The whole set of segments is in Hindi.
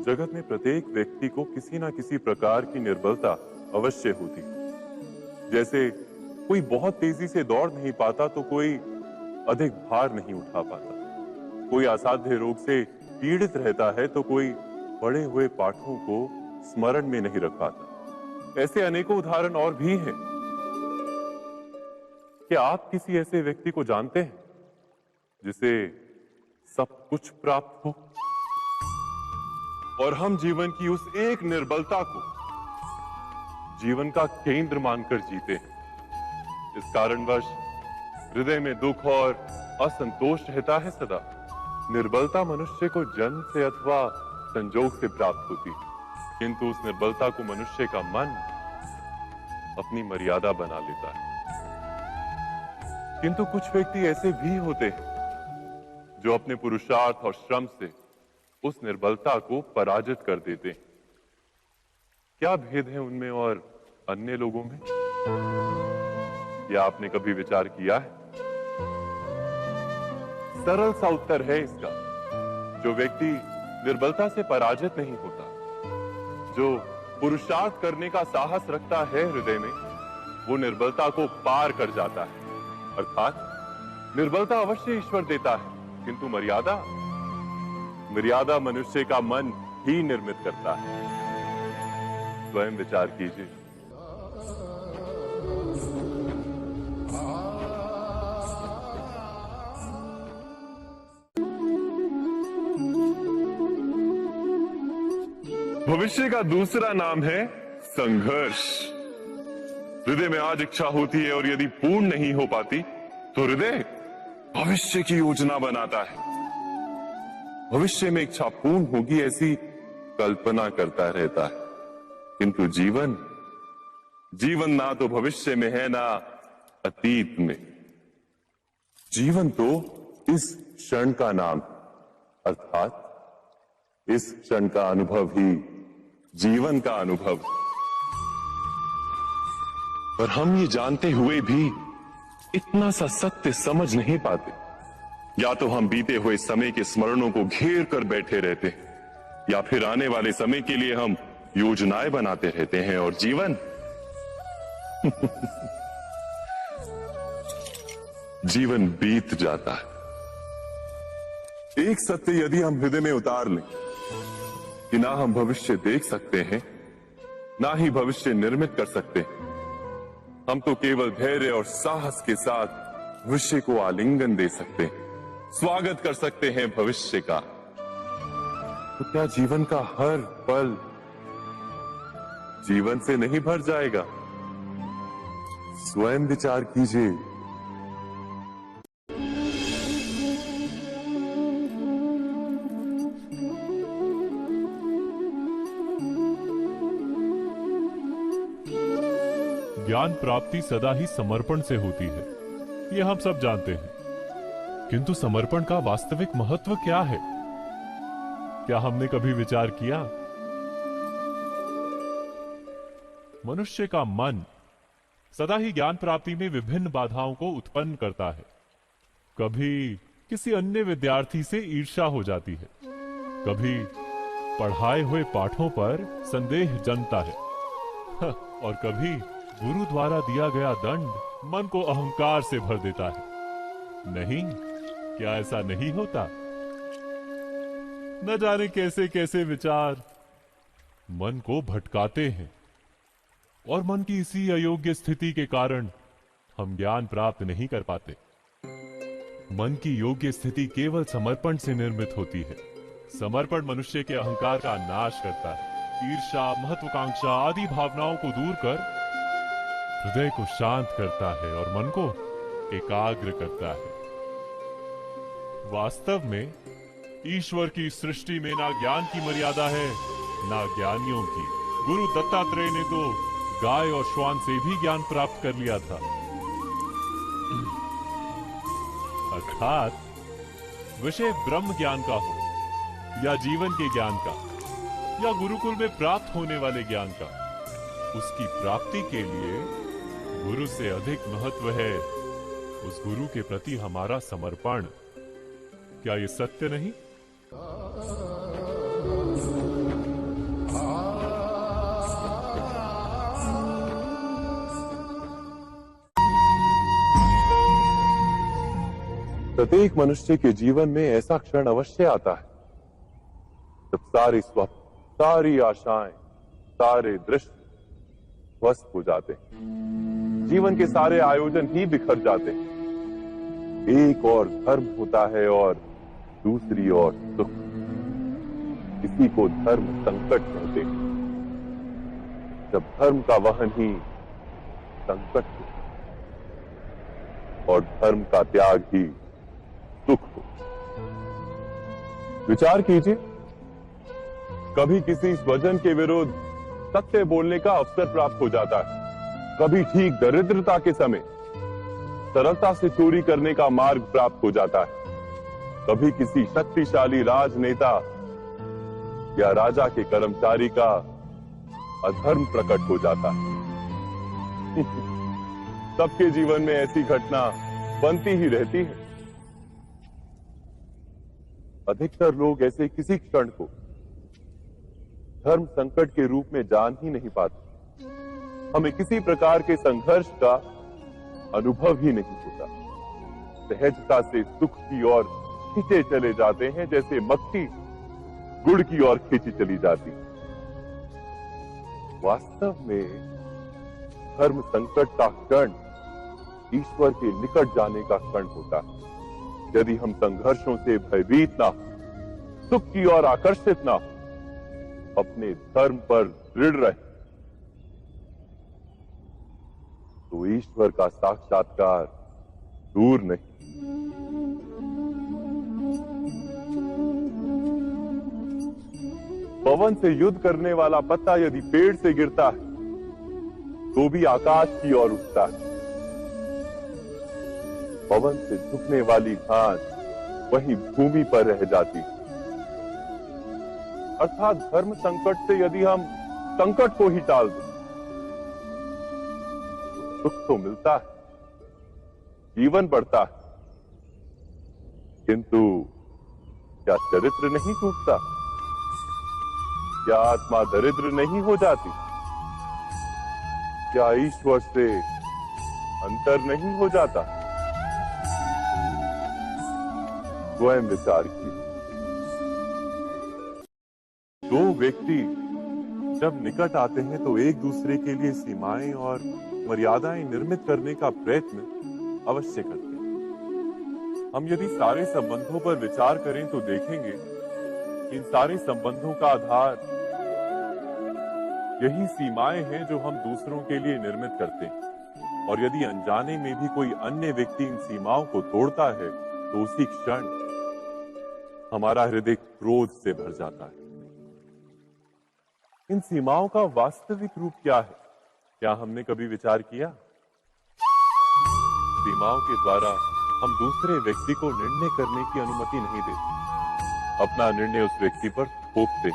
जगत में प्रत्येक व्यक्ति को किसी ना किसी प्रकार की निर्बलता अवश्य होती है। जैसे कोई बहुत तेजी से दौड़ नहीं पाता तो कोई अधिक भार नहीं उठा पाता, कोई असाध्य रोग से पीड़ित रहता है तो कोई पढ़े हुए पाठों को स्मरण में नहीं रख पाता। ऐसे अनेकों उदाहरण और भी हैं। क्या आप किसी ऐसे व्यक्ति को जानते हैं जिसे सब कुछ प्राप्त हो और हम जीवन की उस एक निर्बलता को जीवन का केंद्र मानकर जीते हैं? इस कारणवश हृदय में दुख और असंतोष रहता है सदा। निर्बलता मनुष्य को जन्म से अथवा संजोग से प्राप्त होती है, किंतु उस निर्बलता को मनुष्य का मन अपनी मर्यादा बना लेता है। किंतु कुछ व्यक्ति ऐसे भी होते हैं जो अपने पुरुषार्थ और श्रम से उस निर्बलता को पराजित कर देते हैं। क्या भेद है उनमें और अन्य लोगों में? या आपने कभी विचार किया है? सरल सा उत्तर है इसका। जो व्यक्ति निर्बलता से पराजित नहीं होता, जो पुरुषार्थ करने का साहस रखता है हृदय में, वो निर्बलता को पार कर जाता है। अर्थात निर्बलता अवश्य ईश्वर देता है, किंतु मर्यादा मनुष्य का मन ही निर्मित करता है। स्वयं विचार कीजिए। भविष्य का दूसरा नाम है संघर्ष। हृदय में आज इच्छा होती है और यदि पूर्ण नहीं हो पाती तो हृदय भविष्य की योजना बनाता है। भविष्य में इच्छा पूर्ण होगी ऐसी कल्पना करता रहता है, किंतु जीवन ना तो भविष्य में है ना अतीत में। जीवन तो इस क्षण का नाम, अर्थात इस क्षण का अनुभव ही जीवन का अनुभव। पर हम ये जानते हुए भी इतना सा सत्य समझ नहीं पाते। या तो हम बीते हुए समय के स्मरणों को घेर कर बैठे रहते हैं, या फिर आने वाले समय के लिए हम योजनाएं बनाते रहते हैं और जीवन जीवन बीत जाता है। एक सत्य यदि हम हृदय में उतार लें कि ना हम भविष्य देख सकते हैं, ना ही भविष्य निर्मित कर सकते हैं, हम तो केवल धैर्य और साहस के साथ भविष्य को आलिंगन दे सकते हैं, स्वागत कर सकते हैं भविष्य का। तो क्या जीवन का हर पल जीवन से नहीं भर जाएगा? स्वयं विचार कीजिए। ज्ञान प्राप्ति सदा ही समर्पण से होती है, ये हम सब जानते हैं। किंतु समर्पण का वास्तविक महत्व क्या है? क्या हमने कभी विचार किया? मनुष्य का मन सदा ही ज्ञान प्राप्ति में विभिन्न बाधाओं को उत्पन्न करता है। कभी किसी अन्य विद्यार्थी से ईर्ष्या हो जाती है, कभी पढ़ाए हुए पाठों पर संदेह जन्मता है, और कभी गुरु द्वारा दिया गया दंड मन को अहंकार से भर देता है। नहीं, क्या ऐसा नहीं होता? न जाने कैसे कैसे विचार मन को भटकाते हैं, और मन की इसी अयोग्य स्थिति के कारण हम ज्ञान प्राप्त नहीं कर पाते। मन की योग्य स्थिति केवल समर्पण से निर्मित होती है। समर्पण मनुष्य के अहंकार का नाश करता है, ईर्ष्या, महत्वाकांक्षा आदि भावनाओं को दूर कर हृदय को शांत करता है और मन को एकाग्र करता है। वास्तव में ईश्वर की सृष्टि में ना ज्ञान की मर्यादा है, ना ज्ञानियों की। गुरु दत्तात्रेय ने तो गाय और श्वान से भी ज्ञान प्राप्त कर लिया था। अर्थात विषय ब्रह्म ज्ञान का हो, या जीवन के ज्ञान का, या गुरुकुल में प्राप्त होने वाले ज्ञान का, उसकी प्राप्ति के लिए गुरु से अधिक महत्व है उस गुरु के प्रति हमारा समर्पण। क्या ये सत्य नहीं? प्रत्येक मनुष्य के जीवन में ऐसा क्षण अवश्य आता है जब सारे स्वप्न, सारी आशाएं, सारे दृश्य ध्वस्त हो जाते हैं। जीवन के सारे आयोजन ही बिखर जाते हैं। एक और धर्म होता है और दूसरी ओर सुख। इसी को धर्म संकट कहते हैं। जब धर्म का वहन ही संकट हो और धर्म का त्याग ही सुख हो। विचार कीजिए, कभी किसी स्वजन के विरुद्ध सत्य बोलने का अवसर प्राप्त हो जाता है, कभी ठीक दरिद्रता के समय सरलता से चोरी करने का मार्ग प्राप्त हो जाता है, कभी किसी शक्तिशाली राजनेता या राजा के कर्मचारी का अधर्म प्रकट हो जाता है। सबके जीवन में ऐसी घटना बनती ही रहती है। अधिकतर लोग ऐसे किसी क्षण को धर्म संकट के रूप में जान ही नहीं पाते। हमें किसी प्रकार के संघर्ष का अनुभव ही नहीं होता। सहजता से सुख की ओर खींचे चले जाते हैं, जैसे मक्खी गुड़ की ओर खींची चली जाती। वास्तव में धर्म संकट का क्षण ईश्वर के निकट जाने का क्षण होता है। यदि हम संघर्षों से भयभीत ना हो, सुख की ओर आकर्षित ना हो, अपने धर्म पर दृढ़ रहे, तो ईश्वर का साक्षात्कार दूर नहीं। पवन से युद्ध करने वाला पत्ता यदि पेड़ से गिरता है तो भी आकाश की ओर उठता है। पवन से झुकने वाली घास वहीं भूमि पर रह जाती है। अर्थात धर्म संकट से यदि हम संकट को ही टाल दें तो सुख तो मिलता है, जीवन बढ़ता है, किंतु क्या चरित्र नहीं टूटता? क्या आत्मा दरिद्र नहीं हो जाती? क्या ईश्वर से अंतर नहीं हो जाता? स्वयं विचार कीजिए। दो व्यक्ति जब निकट आते हैं तो एक दूसरे के लिए सीमाएं और मर्यादाएं निर्मित करने का प्रयत्न अवश्य करते हैं। हम यदि सारे संबंधों पर विचार करें तो देखेंगे कि इन सारे संबंधों का आधार यही सीमाएं हैं जो हम दूसरों के लिए निर्मित करते हैं। और यदि अनजाने में भी कोई अन्य व्यक्ति इन सीमाओं को तोड़ता है तो उसी क्षण हमारा हृदय क्रोध से भर जाता है। इन सीमाओं का वास्तविक रूप क्या है? क्या हमने कभी विचार किया? सीमाओं के द्वारा हम दूसरे व्यक्ति को निर्णय करने की अनुमति नहीं देते। अपना निर्णय उस व्यक्ति पर थोपते,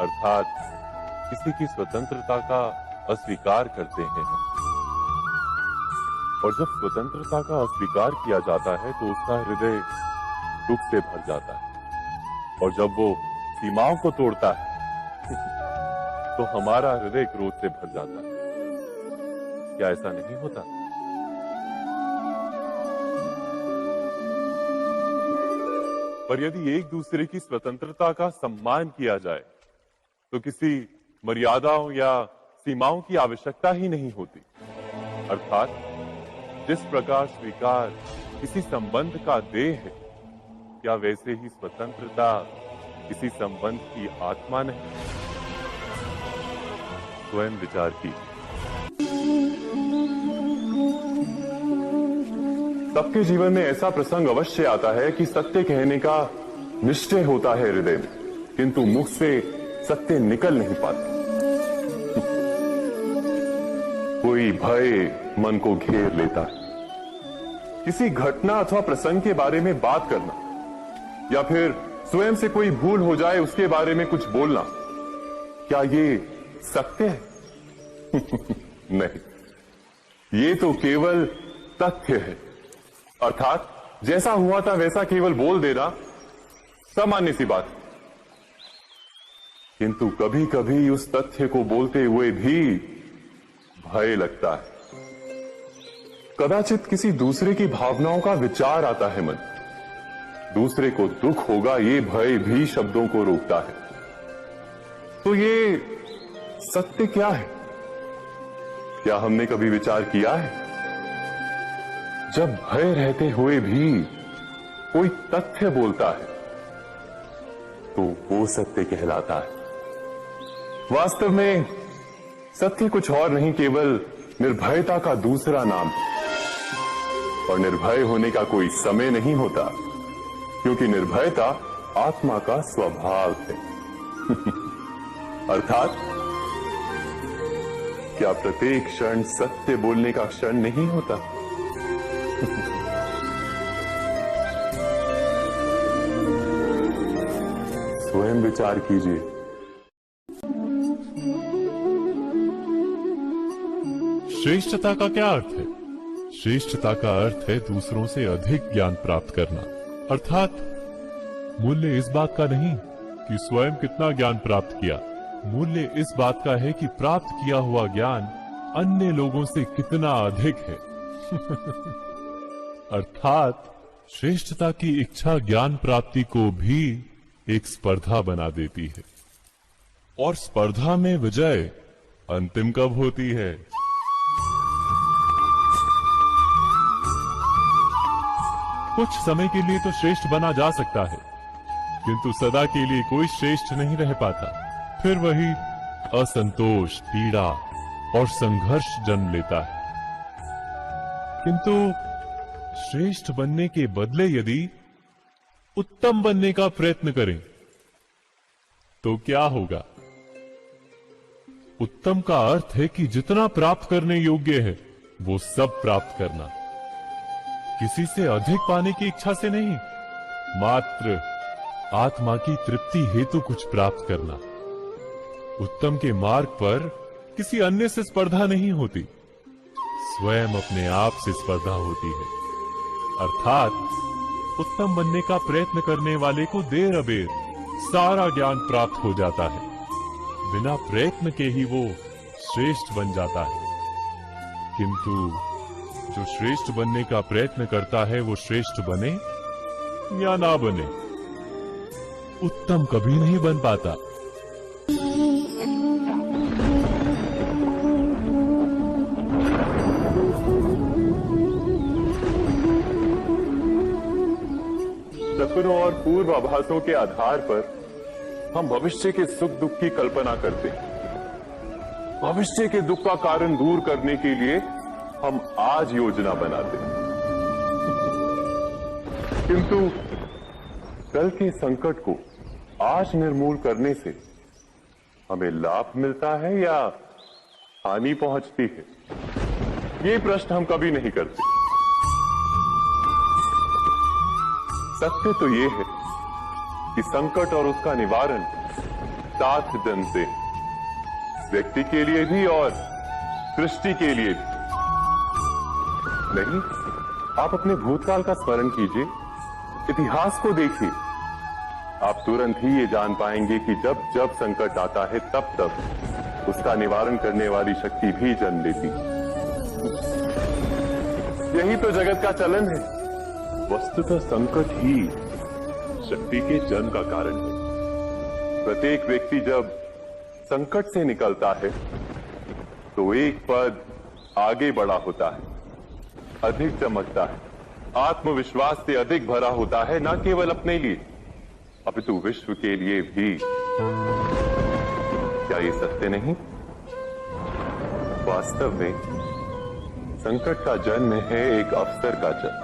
अर्थात किसी की स्वतंत्रता का अस्वीकार करते हैं। और जब स्वतंत्रता का अस्वीकार किया जाता है तो उसका हृदय दुख से भर जाता है। और जब वो सीमाओं को तोड़ता है तो हमारा हृदय क्रोध से भर जाता है। क्या ऐसा नहीं होता? पर यदि एक दूसरे की स्वतंत्रता का सम्मान किया जाए तो किसी मर्यादाओं या सीमाओं की आवश्यकता ही नहीं होती। अर्थात जिस प्रकार स्वीकार किसी संबंध का देह है, क्या वैसे ही स्वतंत्रता किसी संबंध की आत्मा नहीं? स्वयं विचार कीजिए। सबके जीवन में ऐसा प्रसंग अवश्य आता है कि सत्य कहने का निश्चय होता है हृदय में, किंतु मुख से सत्य निकल नहीं पाता। कोई भय मन को घेर लेता है। किसी घटना अथवा प्रसंग के बारे में बात करना या फिर स्वयं से कोई भूल हो जाए उसके बारे में कुछ बोलना, क्या ये सत्य है? नहीं, ये तो केवल तथ्य है। अर्थात जैसा हुआ था वैसा केवल बोल देना सामान्य सी बात। किंतु कभी कभी उस तथ्य को बोलते हुए भी भय लगता है। कदाचित किसी दूसरे की भावनाओं का विचार आता है मन। दूसरे को दुख होगा ये भय भी शब्दों को रोकता है। तो ये सत्य क्या है? क्या हमने कभी विचार किया है? जब भय रहते हुए भी कोई तथ्य बोलता है तो वो सत्य कहलाता है। वास्तव में सत्य कुछ और नहीं, केवल निर्भयता का दूसरा नाम है। और निर्भय होने का कोई समय नहीं होता, क्योंकि निर्भयता आत्मा का स्वभाव है। अर्थात क्या प्रत्येक क्षण सत्य बोलने का क्षण नहीं होता? स्वयं विचार कीजिए। श्रेष्ठता का क्या अर्थ है? श्रेष्ठता का अर्थ है दूसरों से अधिक ज्ञान प्राप्त करना। अर्थात मूल्य इस बात का नहीं कि स्वयं कितना ज्ञान प्राप्त किया, मूल्य इस बात का है कि प्राप्त किया हुआ ज्ञान अन्य लोगों से कितना अधिक है। अर्थात श्रेष्ठता की इच्छा ज्ञान प्राप्ति को भी एक स्पर्धा बना देती है। और स्पर्धा में विजय अंतिम कब होती है? कुछ समय के लिए तो श्रेष्ठ बना जा सकता है, किंतु सदा के लिए कोई श्रेष्ठ नहीं रह पाता। फिर वही असंतोष, पीड़ा और संघर्ष जन्म लेता है। किंतु श्रेष्ठ बनने के बदले यदि उत्तम बनने का प्रयत्न करें तो क्या होगा? उत्तम का अर्थ है कि जितना प्राप्त करने योग्य है वो सब प्राप्त करना, किसी से अधिक पाने की इच्छा से नहीं, मात्र आत्मा की तृप्ति हेतु कुछ प्राप्त करना। उत्तम के मार्ग पर किसी अन्य से स्पर्धा नहीं होती, स्वयं अपने आप से स्पर्धा होती है। अर्थात उत्तम बनने का प्रयत्न करने वाले को देर अबेर सारा ज्ञान प्राप्त हो जाता है। बिना प्रयत्न के ही वो श्रेष्ठ बन जाता है। किंतु जो श्रेष्ठ बनने का प्रयत्न करता है वो श्रेष्ठ बने या ना बने, उत्तम कभी नहीं बन पाता। सपनों और पूर्वाभासों के आधार पर हम भविष्य के सुख दुख की कल्पना करते हैं। भविष्य के दुख का कारण दूर करने के लिए हम आज योजना बनाते हैं। किंतु कल के संकट को आज निर्मूल करने से हमें लाभ मिलता है या हानि पहुंचती है? ये प्रश्न हम कभी नहीं करते। सत्य तो ये है कि संकट और उसका निवारण सात जन से, व्यक्ति के लिए भी और सृष्टि के लिए भी। नहीं, आप अपने भूतकाल का स्मरण कीजिए, इतिहास को देखिए। आप तुरंत ही ये जान पाएंगे कि जब जब संकट आता है तब तब उसका निवारण करने वाली शक्ति भी जन्म लेती है। यही तो जगत का चलन है। वस्तुतः संकट ही शक्ति के जन्म का कारण है। प्रत्येक व्यक्ति जब संकट से निकलता है तो एक पद आगे बढ़ा होता है, अधिक चमकता है, आत्मविश्वास से अधिक भरा होता है, न केवल अपने लिए अपितु विश्व के लिए भी। क्या ये सत्य नहीं? वास्तव में संकट का जन्म है एक अवसर का जन्म,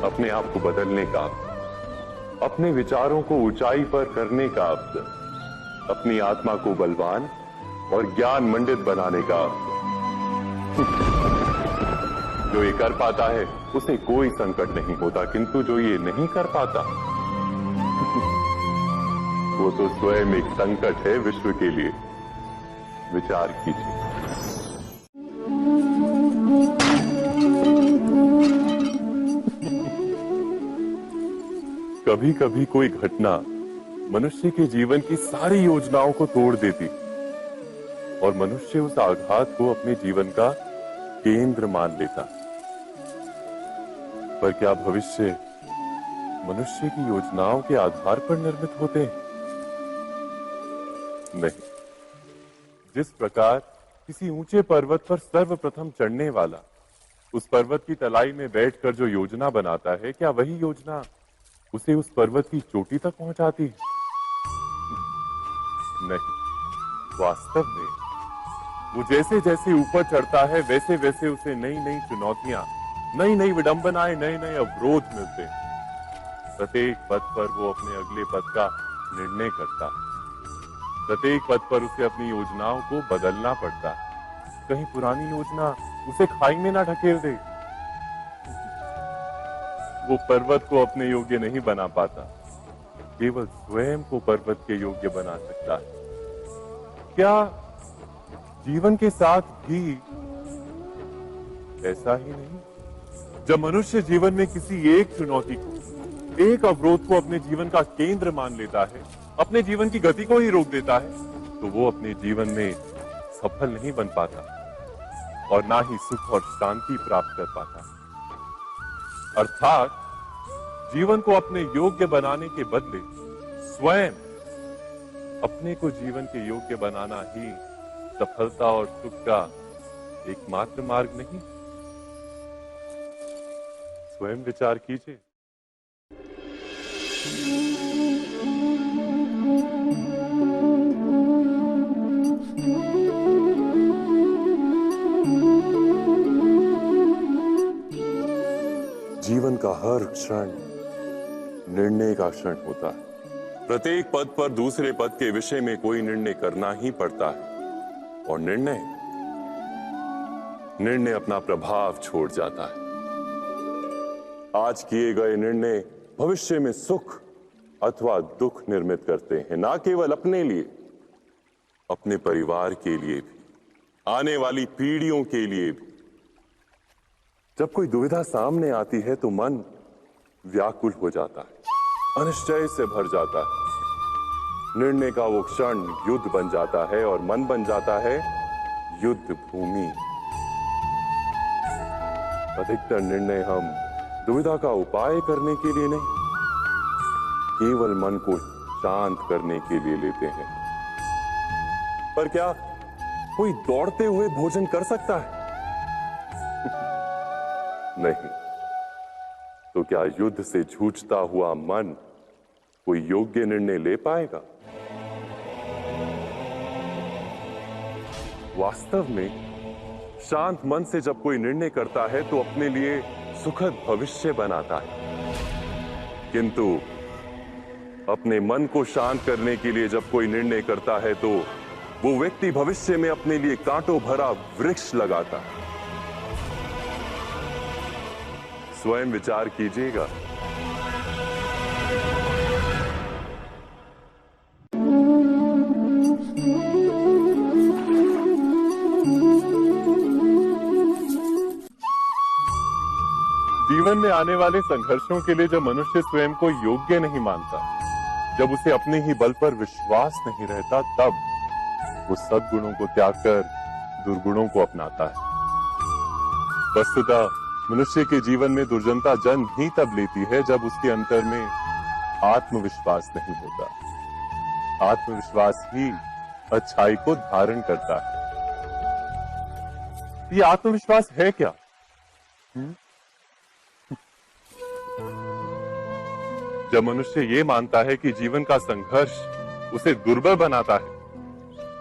अपने आप को बदलने का, अपने विचारों को ऊंचाई पर करने का अवसर, अपनी आत्मा को बलवान और ज्ञान मंडित बनाने का अवसर। जो ये कर पाता है उसे कोई संकट नहीं होता, किंतु जो ये नहीं कर पाता वो तो स्वयं एक संकट है विश्व के लिए। विचार कीजिए। कभी कभी कोई घटना मनुष्य के जीवन की सारी योजनाओं को तोड़ देती और मनुष्य उस आघात को अपने जीवन का केंद्र मान लेता। पर क्या भविष्य मनुष्य की योजनाओं के आधार पर निर्मित होते हैं? नहीं। जिस प्रकार किसी ऊंचे पर्वत पर सर्वप्रथम चढ़ने वाला उस पर्वत की तलाई में बैठकर जो योजना बनाता है, क्या वही योजना उसे उस पर्वत की चोटी तक पहुंचाती है? नहीं। वास्तव में वो जैसे जैसे ऊपर चढ़ता है वैसे वैसे उसे नई नई चुनौतियां, नई नई विडंबनाएं, नए नए अवरोध मिलते हैं। प्रत्येक पद पर वो अपने अगले पद का निर्णय करता है। प्रत्येक पद पर उसे अपनी योजनाओं को बदलना पड़ता है। कहीं पुरानी योजना उसे खाई में ना ढकेल दे। वो पर्वत को अपने योग्य नहीं बना पाता, केवल स्वयं को पर्वत के योग्य बना सकता है। क्या जीवन के साथ भी ऐसा ही नहीं? जब मनुष्य जीवन में किसी एक चुनौती को, एक अवरोध को अपने जीवन का केंद्र मान लेता है, अपने जीवन की गति को ही रोक देता है, तो वो अपने जीवन में सफल नहीं बन पाता और ना ही सुख और शांति प्राप्त कर पाता। अर्थात जीवन को अपने योग्य बनाने के बदले स्वयं अपने को जीवन के योग्य बनाना ही सफलता और सुख का एकमात्र मार्ग नहीं? स्वयं विचार कीजिए। जीवन का हर क्षण निर्णय का क्षण होता है। प्रत्येक पद पर दूसरे पद के विषय में कोई निर्णय करना ही पड़ता है और निर्णय अपना प्रभाव छोड़ जाता है। आज किए गए निर्णय भविष्य में सुख अथवा दुख निर्मित करते हैं, ना केवल अपने लिए, अपने परिवार के लिए भी, आने वाली पीढ़ियों के लिए भी। जब कोई दुविधा सामने आती है तो मन व्याकुल हो जाता है, अनिश्चय से भर जाता है। निर्णय का वो क्षण युद्ध बन जाता है और मन बन जाता है युद्ध भूमि। अधिकतर निर्णय हम दुविधा का उपाय करने के लिए नहीं, केवल मन को शांत करने के लिए लेते हैं। पर क्या कोई दौड़ते हुए भोजन कर सकता है? नहीं। तो क्या युद्ध से जूझता हुआ मन कोई योग्य निर्णय ले पाएगा? वास्तव में शांत मन से जब कोई निर्णय करता है तो अपने लिए सुखद भविष्य बनाता है, किंतु अपने मन को शांत करने के लिए जब कोई निर्णय करता है तो वो व्यक्ति भविष्य में अपने लिए कांटों भरा वृक्ष लगाता है। स्वयं विचार कीजिएगा। जीवन में आने वाले संघर्षों के लिए जब मनुष्य स्वयं को योग्य नहीं मानता, जब उसे अपने ही बल पर विश्वास नहीं रहता, तब वो सद्गुणों को त्याग कर दुर्गुणों को अपनाता है। वस्तुतः मनुष्य के जीवन में दुर्जनता जन्म ही तब लेती है जब उसके अंतर में आत्मविश्वास नहीं होता। आत्मविश्वास ही अच्छाई को धारण करता है। ये आत्मविश्वास है क्या? जब मनुष्य ये मानता है कि जीवन का संघर्ष उसे दुर्बल बनाता है,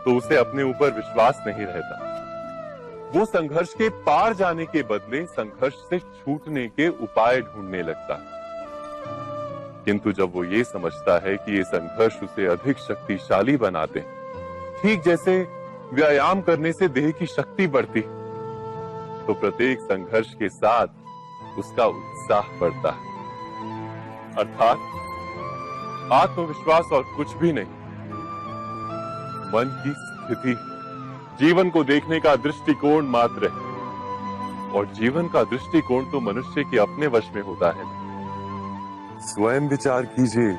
तो उसे अपने ऊपर विश्वास नहीं रहता। वो संघर्ष के पार जाने के बदले संघर्ष से छूटने के उपाय ढूंढने लगता है। किंतु जब वो ये समझता है कि ये संघर्ष उसे अधिक शक्तिशाली बनाते हैं, ठीक जैसे व्यायाम करने से देह की शक्ति बढ़ती है, तो प्रत्येक संघर्ष के साथ उसका उत्साह बढ़ता है। अर्थात आत्मविश्वास और कुछ भी नहीं, मन की स्थिति, जीवन को देखने का दृष्टिकोण मात्र है। और जीवन का दृष्टिकोण तो मनुष्य के अपने वश में होता है। स्वयं विचार कीजिए।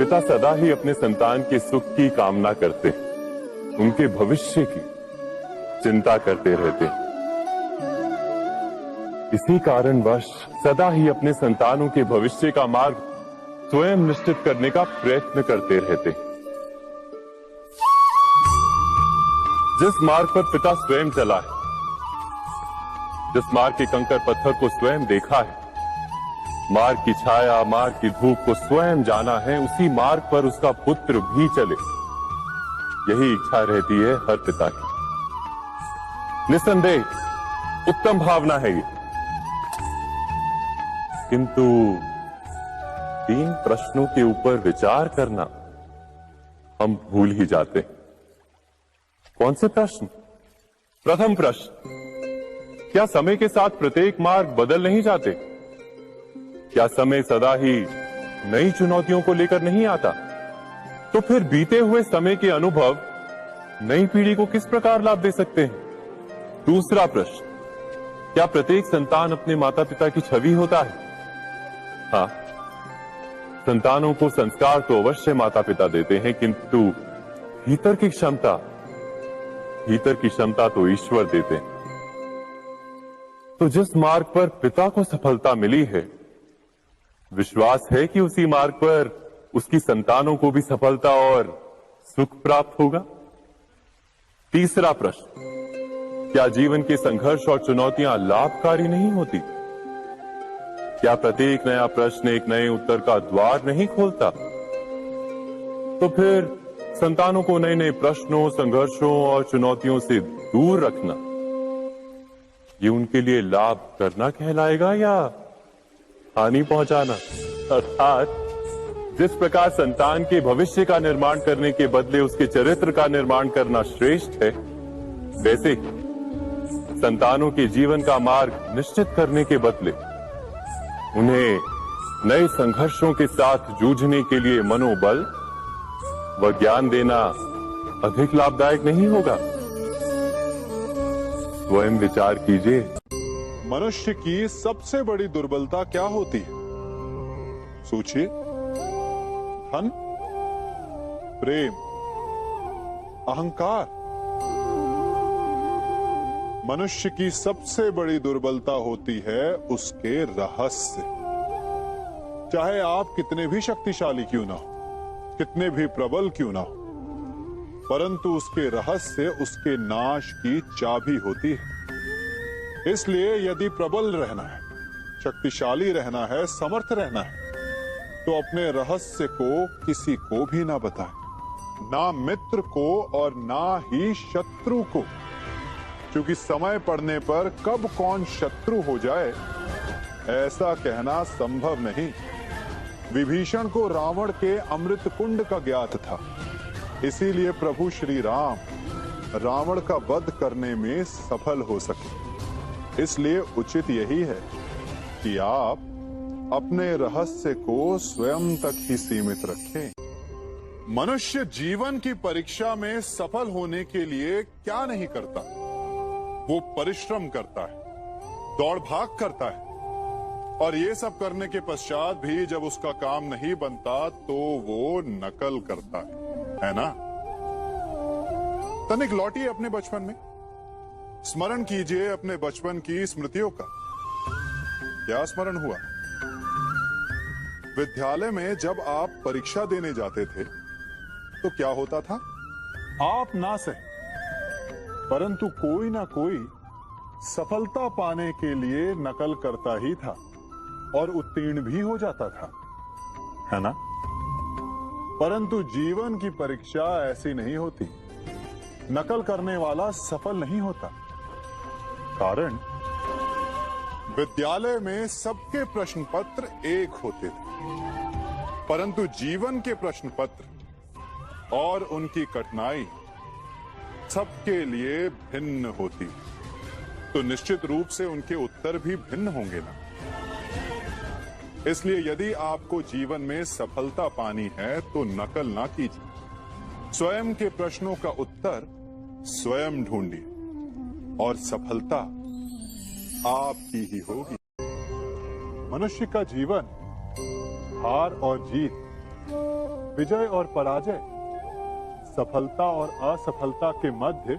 पिता सदा ही अपने संतान के सुख की कामना करते हैं, उनके भविष्य की चिंता करते रहते हैं। इसी कारणवश सदा ही अपने संतानों के भविष्य का मार्ग स्वयं निश्चित करने का प्रयत्न करते रहते हैं। जिस मार्ग पर पिता स्वयं चला है, जिस मार्ग के कंकर पत्थर को स्वयं देखा है, मार्ग की छाया, मार्ग की धूप को स्वयं जाना है, उसी मार्ग पर उसका पुत्र भी चले, यही इच्छा रहती है हर पिता की। निस्संदेह उत्तम भावना है ये, किंतु 3 प्रश्नों के ऊपर विचार करना हम भूल ही जाते हैं। कौन से प्रश्न? प्रथम प्रश्न, क्या समय के साथ प्रत्येक मार्ग बदल नहीं जाते? क्या समय सदा ही नई चुनौतियों को लेकर नहीं आता? तो फिर बीते हुए समय के अनुभव नई पीढ़ी को किस प्रकार लाभ दे सकते हैं? दूसरा प्रश्न, क्या प्रत्येक संतान अपने माता पिता की छवि होता है? हाँ, संतानों को संस्कार तो अवश्य माता पिता देते हैं, किंतु भीतर की क्षमता तो ईश्वर देते हैं। तो जिस मार्ग पर पिता को सफलता मिली है, विश्वास है कि उसी मार्ग पर उसकी संतानों को भी सफलता और सुख प्राप्त होगा। तीसरा प्रश्न, क्या जीवन के संघर्ष और चुनौतियां लाभकारी नहीं होती? क्या प्रत्येक नया प्रश्न एक नए उत्तर का द्वार नहीं खोलता? तो फिर संतानों को नए नए प्रश्नों, संघर्षों और चुनौतियों से दूर रखना, ये उनके लिए लाभ करना कहलाएगा या हानि पहुंचाना? अर्थात जिस प्रकार संतान के भविष्य का निर्माण करने के बदले उसके चरित्र का निर्माण करना श्रेष्ठ है, वैसे ही संतानों के जीवन का मार्ग निश्चित करने के बदले उन्हें नए संघर्षों के साथ जूझने के लिए मनोबल व ज्ञान देना अधिक लाभदायक नहीं होगा? स्वयं विचार कीजिए। मनुष्य की सबसे बड़ी दुर्बलता क्या होती है? सोचिए। धन, प्रेम, अहंकार। मनुष्य की सबसे बड़ी दुर्बलता होती है उसके रहस्य। चाहे आप कितने भी शक्तिशाली क्यों ना हो, कितने भी प्रबल क्यों ना हो, परंतु उसके रहस्य उसके नाश की चाबी होती है। इसलिए यदि प्रबल रहना है, शक्तिशाली रहना है, समर्थ रहना है, तो अपने रहस्य को किसी को भी ना बताएं, ना मित्र को और ना ही शत्रु को, क्योंकि समय पड़ने पर कब कौन शत्रु हो जाए ऐसा कहना संभव नहीं। विभीषण को रावण के अमृत कुंड का ज्ञात था, इसीलिए प्रभु श्री राम रावण का वध करने में सफल हो सके। इसलिए उचित यही है कि आप अपने रहस्य को स्वयं तक ही सीमित रखें। मनुष्य जीवन की परीक्षा में सफल होने के लिए क्या नहीं करता? वो परिश्रम करता है, दौड़ भाग करता है, और ये सब करने के पश्चात भी जब उसका काम नहीं बनता तो वो नकल करता है ना? तनिक लौटिए अपने बचपन में, स्मरण कीजिए अपने बचपन की स्मृतियों का। क्या स्मरण हुआ? विद्यालय में जब आप परीक्षा देने जाते थे तो क्या होता था? आप ना सहे, परंतु कोई ना कोई सफलता पाने के लिए नकल करता ही था और उत्तीर्ण भी हो जाता था, है ना? परंतु जीवन की परीक्षा ऐसी नहीं होती। नकल करने वाला सफल नहीं होता। कारण विद्यालय में सबके प्रश्न पत्र एक होते थे, परंतु जीवन के प्रश्न पत्र और उनकी कठिनाई सबके लिए भिन्न होती, तो निश्चित रूप से उनके उत्तर भी भिन्न होंगे ना। इसलिए यदि आपको जीवन में सफलता पानी है तो नकल ना कीजिए, स्वयं के प्रश्नों का उत्तर स्वयं ढूंढिए और सफलता आपकी ही होगी। मनुष्य का जीवन हार और जीत विजय और पराजय, सफलता और असफलता के मध्य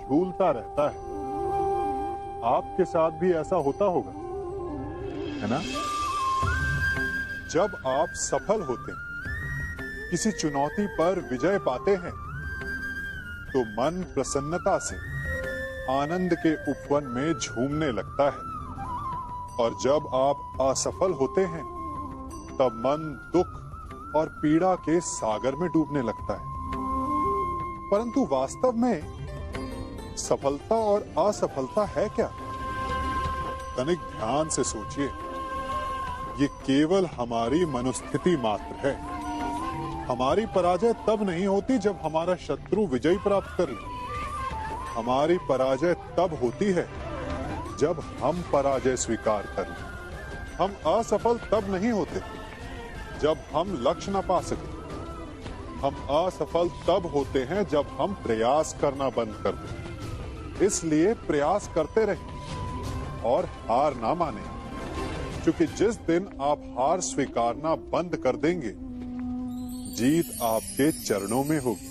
झूलता रहता है। आपके साथ भी ऐसा होता होगा, है ना? जब आप सफल होते हैं, किसी चुनौती पर विजय पाते हैं, तो मन प्रसन्नता से आनंद के उपवन में झूमने लगता है। और जब आप असफल होते हैं, तब मन दुख और पीड़ा के सागर में डूबने लगता है। परंतु वास्तव में सफलता और असफलता है क्या? तनिक ध्यान से सोचिए। ये केवल हमारी मनोस्थिति मात्र है। हमारी पराजय तब नहीं होती जब हमारा शत्रु विजय प्राप्त कर ले। हमारी पराजय तब होती है जब हम पराजय स्वीकार कर लें। हम असफल तब नहीं होते जब हम लक्ष्य न पा सके। हम असफल तब होते हैं जब हम प्रयास करना बंद कर दें। इसलिए प्रयास करते रहें और हार ना माने, क्योंकि जिस दिन आप हार स्वीकारना बंद कर देंगे, जीत आपके चरणों में होगी।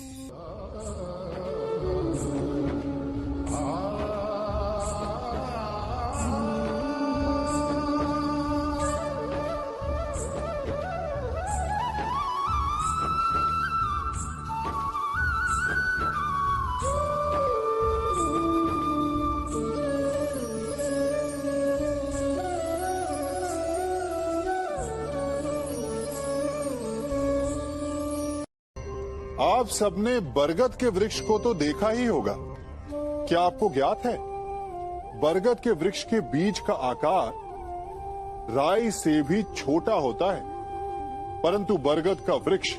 आप सबने बरगद के वृक्ष को तो देखा ही होगा। क्या आपको ज्ञात है, बरगद के वृक्ष के बीज का आकार राई से भी छोटा होता है, परंतु बरगद का वृक्ष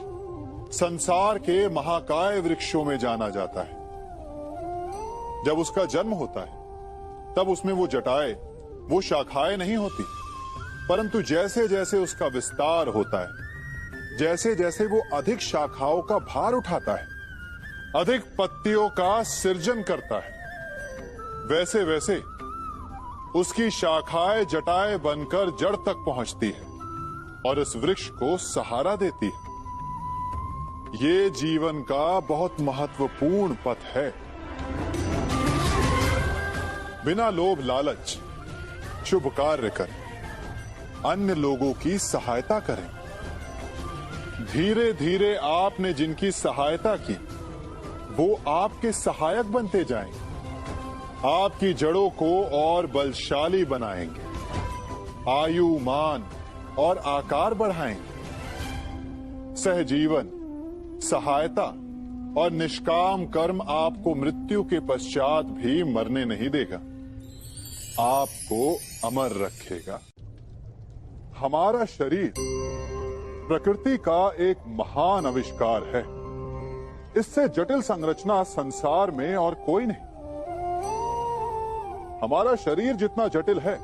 संसार के महाकाय वृक्षों में जाना जाता है। जब उसका जन्म होता है, तब उसमें वो जटाएं, वो शाखाएं नहीं होती, परंतु जैसे जैसे उसका विस्तार होता है, जैसे जैसे वो अधिक शाखाओं का भार उठाता है, अधिक पत्तियों का सृजन करता है, वैसे वैसे उसकी शाखाएं जटाएं बनकर जड़ तक पहुंचती है और इस वृक्ष को सहारा देती है। ये जीवन का बहुत महत्वपूर्ण पथ है। बिना लोभ लालच शुभ कार्य करें, अन्य लोगों की सहायता करें। धीरे धीरे आपने जिनकी सहायता की, वो आपके सहायक बनते जाएंगे, आपकी जड़ों को और बलशाली बनाएंगे, आयु, मान और आकार बढ़ाएंगे। सहजीवन, सहायता और निष्काम कर्म आपको मृत्यु के पश्चात भी मरने नहीं देगा, आपको अमर रखेगा। हमारा शरीर प्रकृति का एक महान आविष्कार है। इससे जटिल संरचना संसार में और कोई नहीं। हमारा शरीर जितना जटिल है,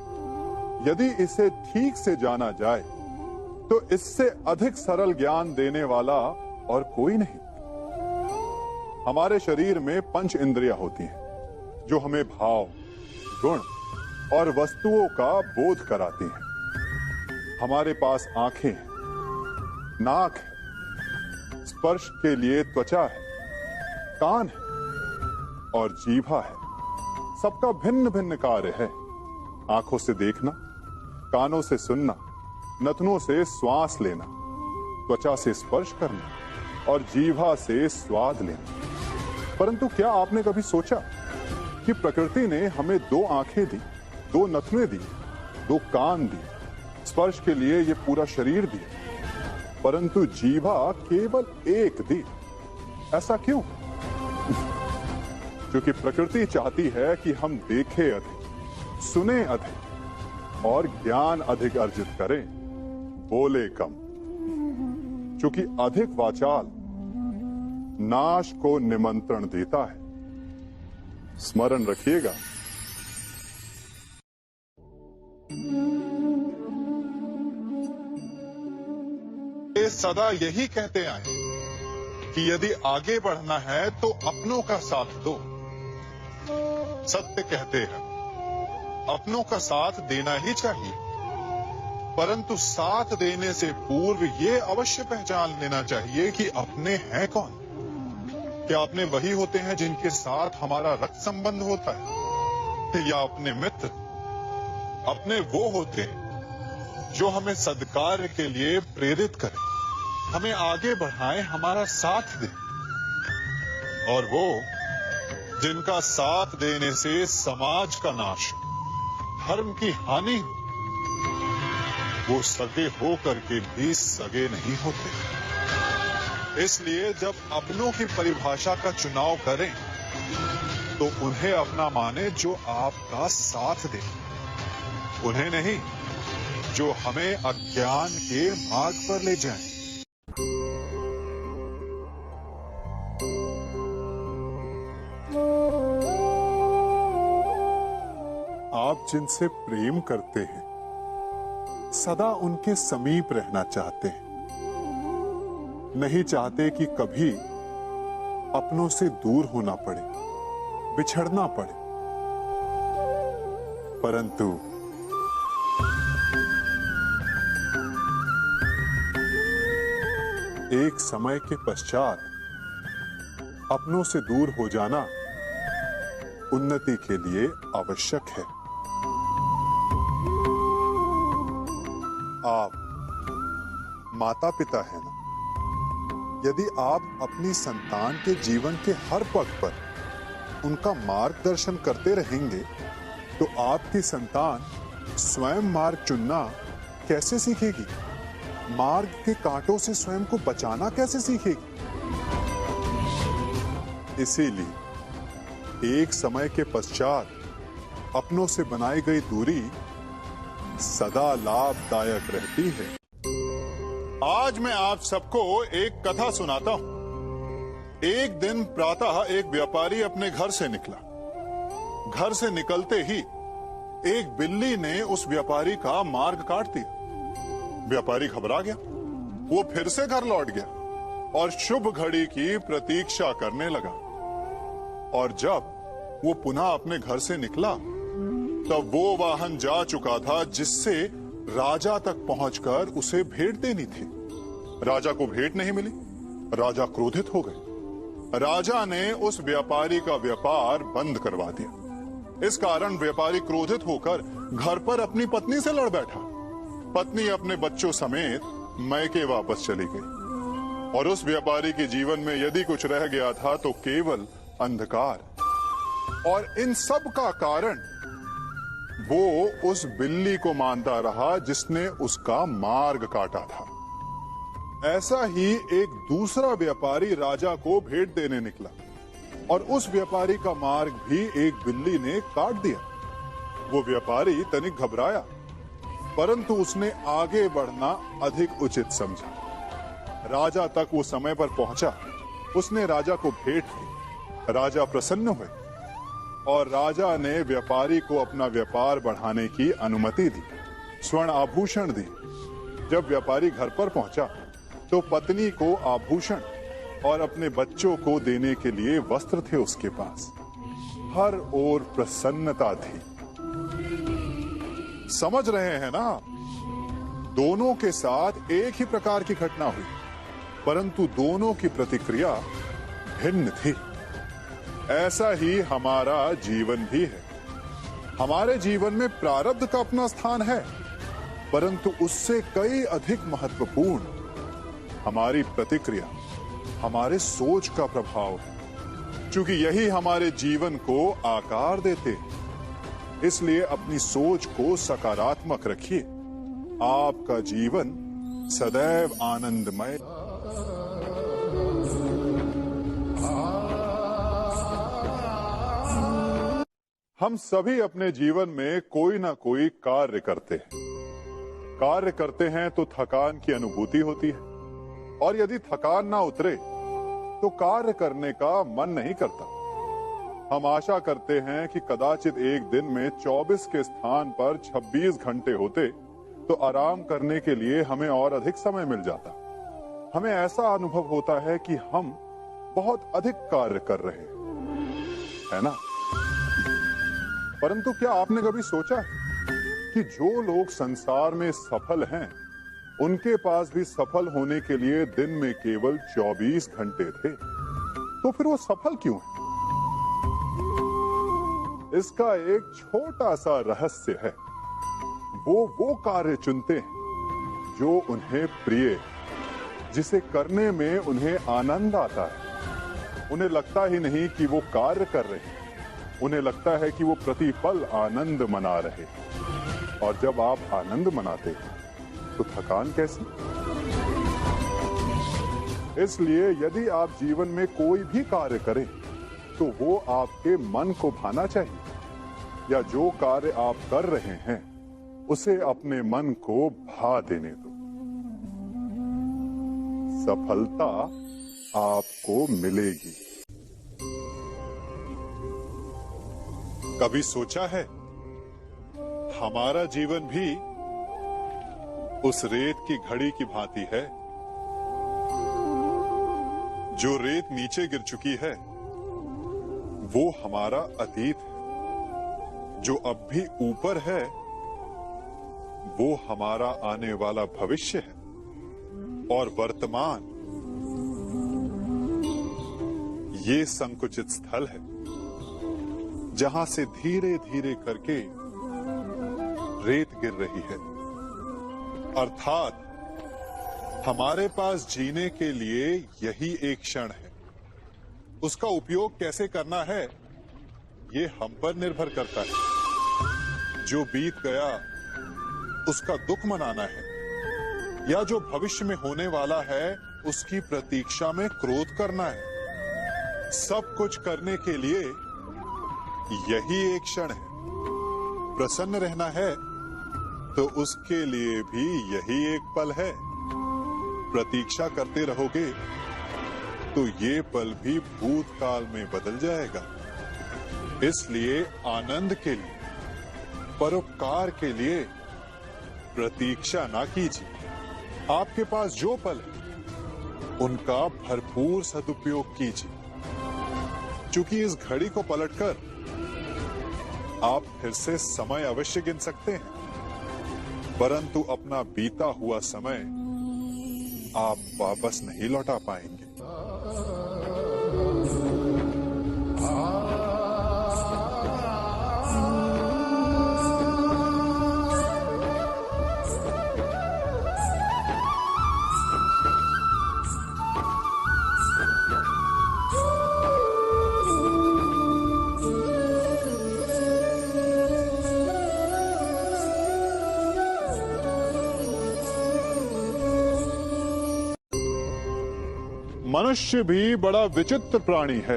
यदि इसे ठीक से जाना जाए, तो इससे अधिक सरल ज्ञान देने वाला और कोई नहीं। हमारे शरीर में 5 इंद्रियां होती हैं, जो हमें भाव, गुण और वस्तुओं का बोध कराती हैं। हमारे पास आंखें हैं, नाक है, स्पर्श के लिए त्वचा है, कान है और जीभा है। सबका भिन्न भिन्न कार्य है। आंखों से देखना, कानों से सुनना, नथनों से श्वास लेना, त्वचा से स्पर्श करना और जीभा से स्वाद लेना। परंतु क्या आपने कभी सोचा कि प्रकृति ने हमें 2 आंखें दी, 2 नथुने दी, 2 कान दी, स्पर्श के लिए ये पूरा शरीर दिया, परंतु जीभा केवल 1 दी? ऐसा क्यों? क्योंकि प्रकृति चाहती है कि हम देखें अधिक, सुने अधिक और ज्ञान अधिक अर्जित करें, बोले कम। क्योंकि अधिक वाचाल नाश को निमंत्रण देता है। स्मरण रखिएगा। ये सदा यही कहते आए कि यदि आगे बढ़ना है तो अपनों का साथ दो। सत्य कहते हैं, अपनों का साथ देना ही चाहिए। परंतु साथ देने से पूर्व ये अवश्य पहचान लेना चाहिए कि अपने हैं कौन। क्या अपने वही होते हैं जिनके साथ हमारा रक्त संबंध होता है, या अपने मित्र? अपने वो होते हैं जो हमें सद्कार्य के लिए प्रेरित करें, हमें आगे बढ़ाएं, हमारा साथ दें। और वो जिनका साथ देने से समाज का नाश, धर्म की हानि हो, वो सगे होकर के भी सगे नहीं होते। इसलिए जब अपनों की परिभाषा का चुनाव करें तो उन्हें अपना माने जो आपका साथ दे, उन्हें नहीं जो हमें अज्ञान के मार्ग पर ले जाएं। आप जिनसे प्रेम करते हैं सदा उनके समीप रहना चाहते हैं, नहीं चाहते कि कभी अपनों से दूर होना पड़े, बिछड़ना पड़े। परंतु एक समय के पश्चात अपनों से दूर हो जाना उन्नति के लिए आवश्यक है। आप माता पिता हैं ना? यदि आप अपनी संतान के जीवन के हर पग पर उनका मार्गदर्शन करते रहेंगे तो आपकी संतान स्वयं मार्ग चुनना कैसे सीखेगी? मार्ग के कांटों से स्वयं को बचाना कैसे सीखेगी? इसीलिए एक समय के पश्चात अपनों से बनाई गई दूरी सदा लाभदायक रहती है। आज मैं आप सबको एक कथा सुनाता हूं। एक दिन प्रातः एक व्यापारी अपने घर से निकला। घर से निकलते ही एक बिल्ली ने उस व्यापारी का मार्ग काट दिया। व्यापारी घबरा गया, वो फिर से घर लौट गया और शुभ घड़ी की प्रतीक्षा करने लगा। और जब वो पुनः अपने घर से निकला तब वो वाहन जा चुका था जिससे राजा तक पहुंचकर उसे भेंट देनी थी। राजा को भेंट नहीं मिली। राजा क्रोधित हो गए। राजा ने उस व्यापारी का व्यापार बंद करवा दिया। इस कारण व्यापारी क्रोधित होकर घर पर अपनी पत्नी से लड़ बैठा। पत्नी अपने बच्चों समेत मैके वापस चली गई और उस व्यापारी के जीवन में यदि कुछ रह गया था तो केवल अंधकार। और इन सब का कारण वो उस बिल्ली को मानता रहा जिसने उसका मार्ग काटा था। ऐसा ही एक दूसरा व्यापारी राजा को भेंट देने निकला और उस व्यापारी का मार्ग भी एक बिल्ली ने काट दिया। वो व्यापारी तनिक घबराया, परंतु उसने आगे बढ़ना अधिक उचित समझा। राजा तक वो समय पर पहुंचा। उसने राजा को भेंट दी। राजा प्रसन्न हुए और राजा ने व्यापारी को अपना व्यापार बढ़ाने की अनुमति दी, स्वर्ण आभूषण दी। जब व्यापारी घर पर पहुंचा तो पत्नी को आभूषण और अपने बच्चों को देने के लिए वस्त्र थे उसके पास। हर ओर प्रसन्नता थी। समझ रहे हैं ना? दोनों के साथ एक ही प्रकार की घटना हुई, परंतु दोनों की प्रतिक्रिया भिन्न थी। ऐसा ही हमारा जीवन भी है। हमारे जीवन में प्रारब्ध का अपना स्थान है, परंतु उससे कई अधिक महत्वपूर्ण हमारी प्रतिक्रिया, हमारे सोच का प्रभाव है, क्योंकि यही हमारे जीवन को आकार देते हैं। इसलिए अपनी सोच को सकारात्मक रखिए। आपका जीवन सदैव आनंदमय। हम सभी अपने जीवन में कोई ना कोई कार्य करते हैं। कार्य करते हैं तो थकान की अनुभूति होती है, और यदि थकान ना उतरे तो कार्य करने का मन नहीं करता। हम आशा करते हैं कि कदाचित एक दिन में 24 के स्थान पर 26 घंटे होते तो आराम करने के लिए हमें और अधिक समय मिल जाता। हमें ऐसा अनुभव होता है कि हम बहुत अधिक कार्य कर रहे हैं, है ना? परंतु क्या आपने कभी सोचा है कि जो लोग संसार में सफल हैं, उनके पास भी सफल होने के लिए दिन में केवल 24 घंटे थे। तो फिर वो सफल क्यों है? इसका एक छोटा सा रहस्य है। वो कार्य चुनते हैं जो उन्हें प्रिय है, जिसे करने में उन्हें आनंद आता है। उन्हें लगता ही नहीं कि वो कार्य कर रहे हैं, उन्हें लगता है कि वो प्रतिपल आनंद मना रहे हैं। और जब आप आनंद मनाते हैं तो थकान कैसी? इसलिए यदि आप जीवन में कोई भी कार्य करें तो वो आपके मन को भाना चाहिए, या जो कार्य आप कर रहे हैं उसे अपने मन को भा देने दो। सफलता आपको मिलेगी। कभी सोचा है हमारा जीवन भी उस रेत की घड़ी की भांति है? जो रेत नीचे गिर चुकी है वो हमारा अतीत है, जो अब भी ऊपर है वो हमारा आने वाला भविष्य है, और वर्तमान ये संकुचित स्थल है जहां से धीरे धीरे करके रेत गिर रही है। अर्थात हमारे पास जीने के लिए यही एक क्षण है। उसका उपयोग कैसे करना है ये हम पर निर्भर करता है। जो बीत गया उसका दुख मनाना है, या जो भविष्य में होने वाला है उसकी प्रतीक्षा में क्रोध करना है। सब कुछ करने के लिए यही एक क्षण है। प्रसन्न रहना है तो उसके लिए भी यही एक पल है। प्रतीक्षा करते रहोगे तो ये पल भी भूतकाल में बदल जाएगा। इसलिए आनंद के लिए, परोपकार के लिए प्रतीक्षा ना कीजिए। आपके पास जो पल है उनका भरपूर सदुपयोग कीजिए, क्योंकि इस घड़ी को पलटकर आप फिर से समय अवश्य गिन सकते हैं, परंतु अपना बीता हुआ समय आप वापस नहीं लौटा पाएंगे। मनुष्य भी बड़ा विचित्र प्राणी है।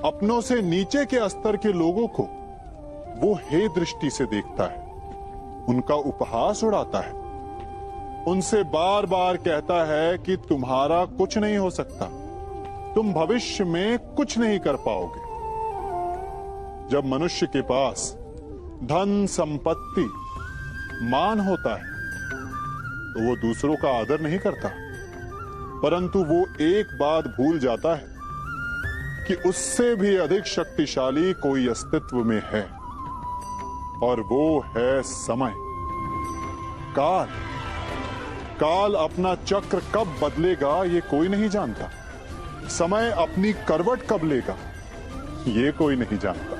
अपनों से नीचे के स्तर के लोगों को वो हे दृष्टि से देखता है, उनका उपहास उड़ाता है, उनसे बार बार कहता है कि तुम्हारा कुछ नहीं हो सकता, तुम भविष्य में कुछ नहीं कर पाओगे। जब मनुष्य के पास धन, संपत्ति, मान होता है तो वो दूसरों का आदर नहीं करता, परंतु वो एक बात भूल जाता है कि उससे भी अधिक शक्तिशाली कोई अस्तित्व में है, और वो है समय। काल काल अपना चक्र कब बदलेगा ये कोई नहीं जानता। समय अपनी करवट कब लेगा ये कोई नहीं जानता।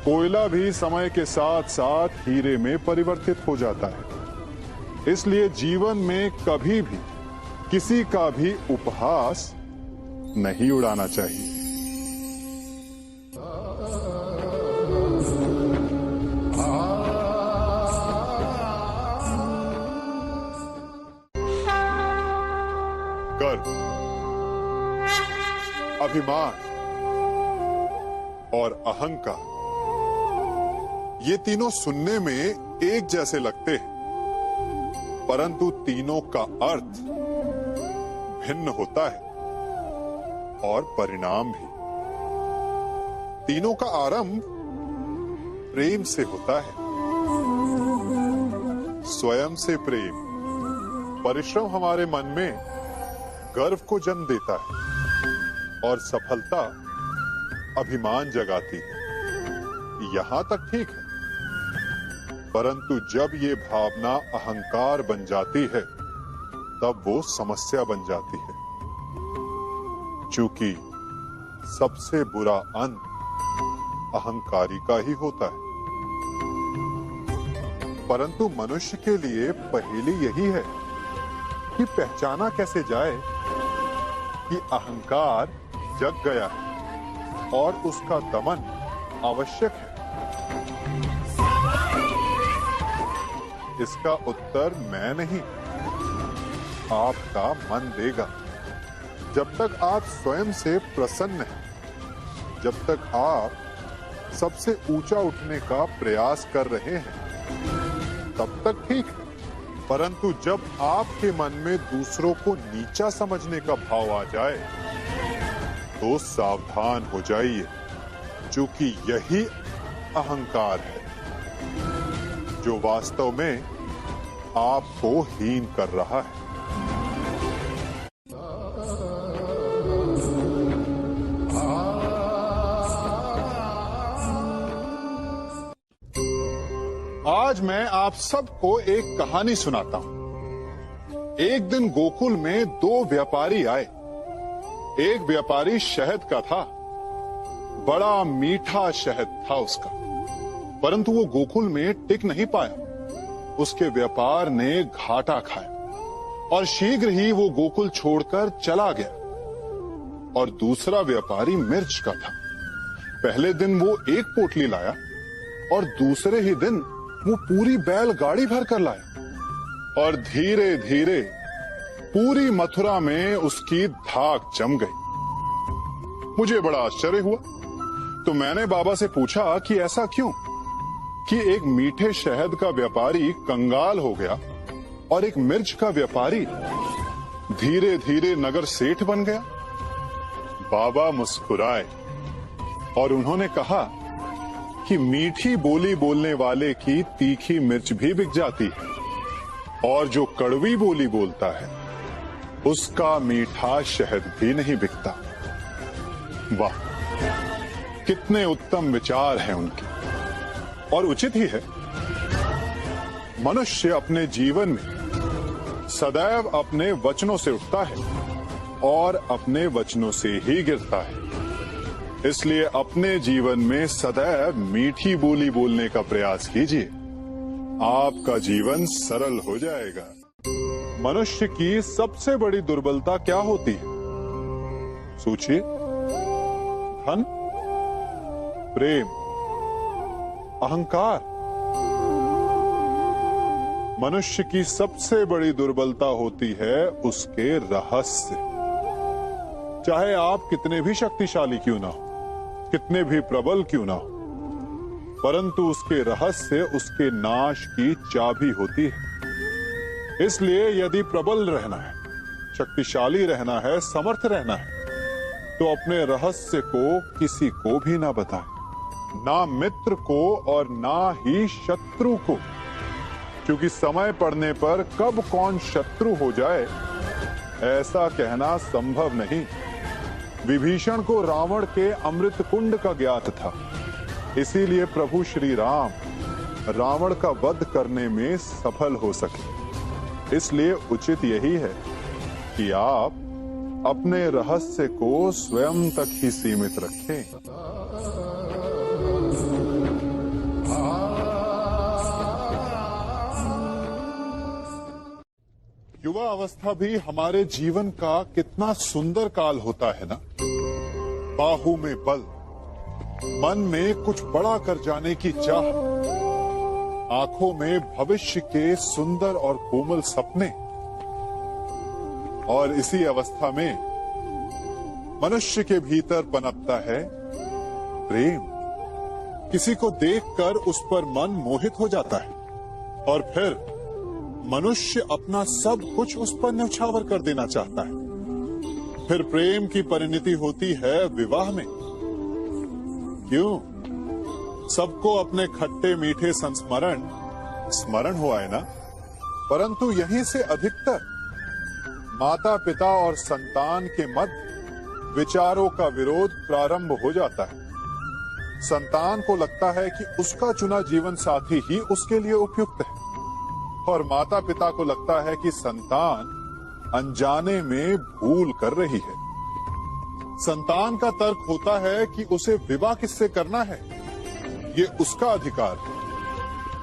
कोयला भी समय के साथ साथ हीरे में परिवर्तित हो जाता है। इसलिए जीवन में कभी भी किसी का भी उपहास नहीं उड़ाना चाहिए। गर्व, अभिमान और अहंकार, ये तीनों सुनने में एक जैसे लगते हैं, परंतु तीनों का अर्थ भिन्न होता है और परिणाम भी। तीनों का आरंभ प्रेम से होता है। स्वयं से प्रेम, परिश्रम हमारे मन में गर्व को जन्म देता है और सफलता अभिमान जगाती है। यहां तक ठीक है, परंतु जब ये भावना अहंकार बन जाती है तब वो समस्या बन जाती है, क्योंकि सबसे बुरा अंत अहंकारी का ही होता है। परंतु मनुष्य के लिए पहेली यही है कि पहचाना कैसे जाए कि अहंकार जग गया है और उसका दमन आवश्यक है। इसका उत्तर मैं नहीं, आपका मन देगा। जब तक आप स्वयं से प्रसन्न हैं, जब तक आप सबसे ऊंचा उठने का प्रयास कर रहे हैं, तब तक ठीक है। परंतु जब आपके मन में दूसरों को नीचा समझने का भाव आ जाए तो सावधान हो जाइए, क्योंकि यही अहंकार है जो वास्तव में आपको हीन कर रहा है। आज मैं आप सबको एक कहानी सुनाता हूं। एक दिन गोकुल में दो व्यापारी आए। एक व्यापारी शहद का था, बड़ा मीठा शहद था उसका, परंतु वो गोकुल में टिक नहीं पाया। उसके व्यापार ने घाटा खाया और शीघ्र ही वो गोकुल छोड़कर चला गया। और दूसरा व्यापारी मिर्च का था। पहले दिन वो एक पोटली लाया और दूसरे ही दिन वो पूरी बैलगाड़ी भर कर लाया। और धीरे धीरे पूरी मथुरा में उसकी धाक जम गई। मुझे बड़ा आश्चर्य हुआ, तो मैंने बाबा से पूछा कि ऐसा क्यों कि एक मीठे शहद का व्यापारी कंगाल हो गया और एक मिर्च का व्यापारी धीरे धीरे नगर सेठ बन गया। बाबा मुस्कुराए और उन्होंने कहा कि मीठी बोली बोलने वाले की तीखी मिर्च भी बिक जाती है और जो कड़वी बोली बोलता है उसका मीठा शहद भी नहीं बिकता। वाह, कितने उत्तम विचार हैं उनके। और उचित ही है। मनुष्य अपने जीवन में सदैव अपने वचनों से उठता है और अपने वचनों से ही गिरता है। इसलिए अपने जीवन में सदैव मीठी बोली बोलने का प्रयास कीजिए, आपका जीवन सरल हो जाएगा। मनुष्य की सबसे बड़ी दुर्बलता क्या होती है? सोचिए। धन, प्रेम, अहंकार। मनुष्य की सबसे बड़ी दुर्बलता होती है उसके रहस्य। चाहे आप कितने भी शक्तिशाली क्यों ना हो, कितने भी प्रबल क्यों ना हो, परंतु उसके रहस्य उसके नाश की चाबी होती है। इसलिए यदि प्रबल रहना है, शक्तिशाली रहना है, समर्थ रहना है, तो अपने रहस्य को किसी को भी ना बताएं, ना मित्र को और ना ही शत्रु को, क्योंकि समय पड़ने पर कब कौन शत्रु हो जाए ऐसा कहना संभव नहीं। विभीषण को रावण के अमृत कुंड का ज्ञात था, इसीलिए प्रभु श्री राम रावण का वध करने में सफल हो सके। इसलिए उचित यही है कि आप अपने रहस्य को स्वयं तक ही सीमित रखें। युवा अवस्था भी हमारे जीवन का कितना सुंदर काल होता है ना। बाहु में बल, मन में कुछ बड़ा कर जाने की चाह, आंखों में भविष्य के सुंदर और कोमल सपने। और इसी अवस्था में मनुष्य के भीतर पनपता है प्रेम। किसी को देखकर उस पर मन मोहित हो जाता है और फिर मनुष्य अपना सब कुछ उस पर न्यौछावर कर देना चाहता है। फिर प्रेम की परिणति होती है विवाह में। क्यों? सबको अपने खट्टे मीठे संस्मरण स्मरण हुआ है ना। परंतु यहीं से अधिकतर माता पिता और संतान के मध्य विचारों का विरोध प्रारंभ हो जाता है। संतान को लगता है कि उसका चुना जीवन साथी ही उसके लिए उपयुक्त है, और माता पिता को लगता है कि संतान अनजाने में भूल कर रही है। संतान का तर्क होता है कि उसे विवाह किससे करना है, ये उसका अधिकार है,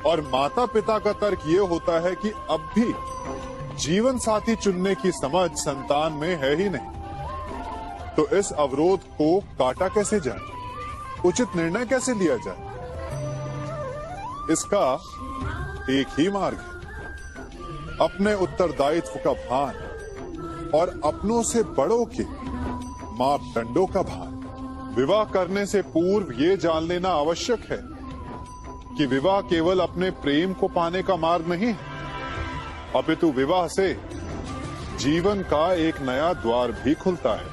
और माता पिता का तर्क ये होता है कि अब भी जीवन साथी चुनने की समझ संतान में है ही नहीं। तो इस अवरोध को काटा कैसे जाए, उचित निर्णय कैसे लिया जाए? इसका एक ही मार्ग है, अपने उत्तरदायित्व का भान और अपनों से बड़ों के मापदंडों का भान। विवाह करने से पूर्व ये जान लेना आवश्यक है कि विवाह केवल अपने प्रेम को पाने का मार्ग नहीं है, अपितु विवाह से जीवन का एक नया द्वार भी खुलता है,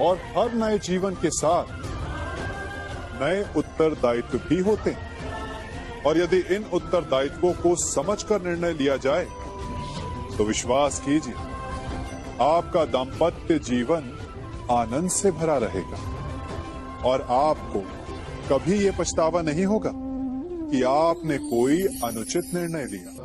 और हर नए जीवन के साथ नए उत्तरदायित्व भी होते हैं। और यदि इन उत्तरदायित्वों को समझकर निर्णय लिया जाए तो विश्वास कीजिए, आपका दाम्पत्य जीवन आनंद से भरा रहेगा, और आपको कभी ये पछतावा नहीं होगा कि आपने कोई अनुचित निर्णय लिया।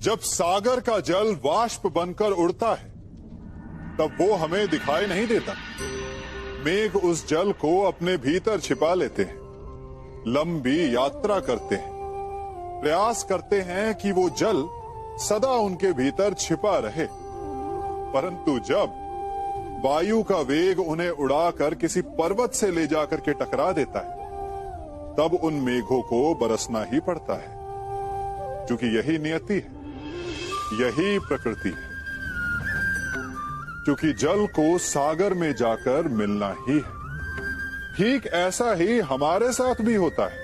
जब सागर का जल वाष्प बनकर उड़ता है तब वो हमें दिखाई नहीं देता। मेघ उस जल को अपने भीतर छिपा लेते हैं, लंबी यात्रा करते हैं, प्रयास करते हैं कि वो जल सदा उनके भीतर छिपा रहे। परंतु जब वायु का वेग उन्हें उड़ाकर किसी पर्वत से ले जाकर के टकरा देता है, तब उन मेघों को बरसना ही पड़ता है, क्योंकि यही नियति है, यही प्रकृति है। क्योंकि जल को सागर में जाकर मिलना ही है। ठीक ऐसा ही हमारे साथ भी होता है।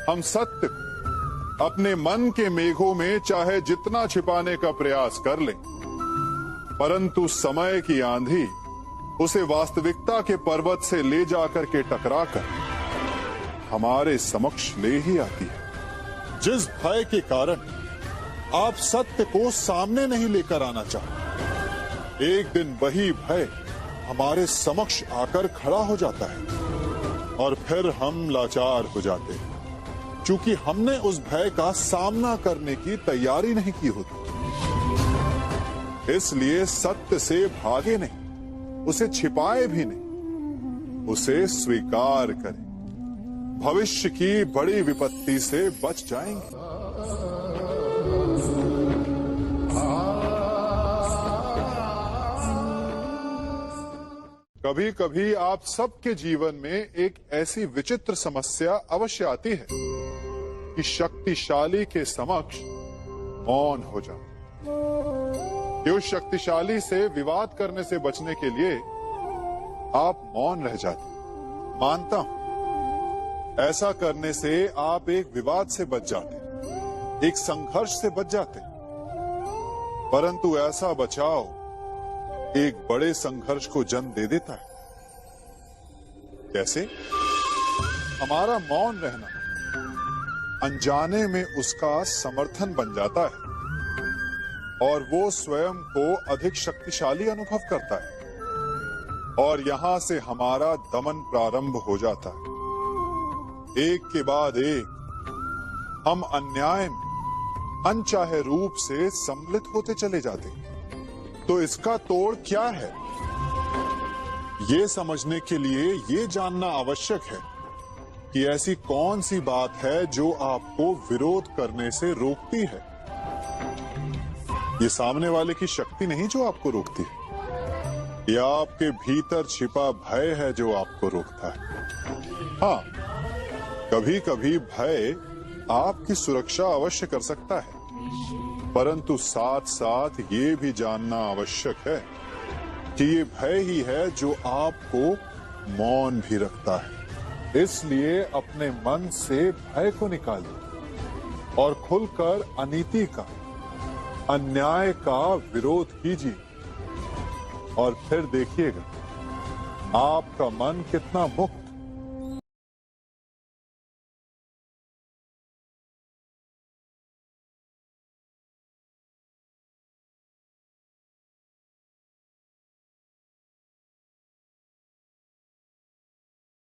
हम सत्य को अपने मन के मेघों में चाहे जितना छिपाने का प्रयास कर लें, परंतु समय की आंधी उसे वास्तविकता के पर्वत से ले जाकर के टकराकर हमारे समक्ष ले ही आती है। जिस भय के कारण आप सत्य को सामने नहीं लेकर आना चाहते, एक दिन वही भय हमारे समक्ष आकर खड़ा हो जाता है, और फिर हम लाचार हो जाते हैं, क्योंकि हमने उस भय का सामना करने की तैयारी नहीं की होती। इसलिए सत्य से भागे नहीं, उसे छिपाए भी नहीं, उसे स्वीकार करें। भविष्य की बड़ी विपत्ति से बच जाएंगे। कभी कभी आप सबके जीवन में एक ऐसी विचित्र समस्या अवश्य आती है कि शक्तिशाली के समक्ष मौन हो जाओ। कि उस शक्तिशाली से विवाद करने से बचने के लिए आप मौन रह जाते। मानता हूं, ऐसा करने से आप एक विवाद से बच जाते, एक संघर्ष से बच जाते, परंतु ऐसा बचाव एक बड़े संघर्ष को जन्म दे देता है। कैसे? हमारा मौन रहना अनजाने में उसका समर्थन बन जाता है, और वो स्वयं को अधिक शक्तिशाली अनुभव करता है, और यहां से हमारा दमन प्रारंभ हो जाता है। एक के बाद एक हम अन्याय में अनचाहे रूप से सम्मिलित होते चले जाते हैं। तो इसका तोड़ क्या है? ये समझने के लिए ये जानना आवश्यक है कि ऐसी कौन सी बात है जो आपको विरोध करने से रोकती है। ये सामने वाले की शक्ति नहीं जो आपको रोकती है, या आपके भीतर छिपा भय है जो आपको रोकता है। हाँ, कभी कभी भय आपकी सुरक्षा अवश्य कर सकता है, परंतु साथ साथ ये भी जानना आवश्यक है कि ये भय ही है जो आपको मौन भी रखता है, इसलिए अपने मन से भय को निकालिए और खुलकर अनीति का, अन्याय का विरोध कीजिए और फिर देखिएगा आपका मन कितना मुक्त